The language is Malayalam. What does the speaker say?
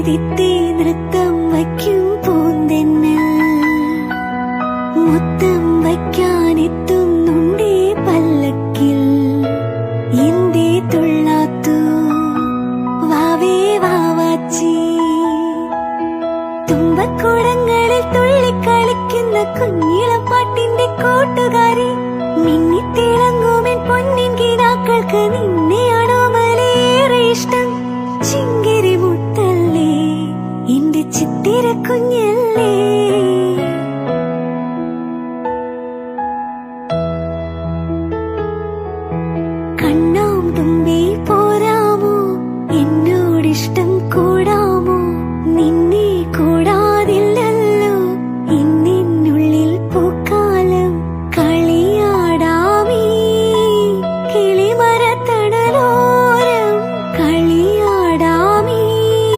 തിത്തി നൃത്തം വയ്ക്കും പൂന്തെന്നൽ മുത്തം വയ്ക്കാനെത്തുന്നുണ്ടേ പല്ലക്കിൽ എന്തേ തുള്ളാത്തു വാവേ വാവാച്ചി തുമ്പക്കുടങ്ങളിൽ തുള്ളിക്കളിക്കുന്ന കുഞ്ഞിളപ്പാട്ടിന്റെ കൂട്ടുകാരി മിന്നിത്തിളങ്ങുമെൻ പൊന്നിൻ കിനാക്കൾക്ക് നിന്നെ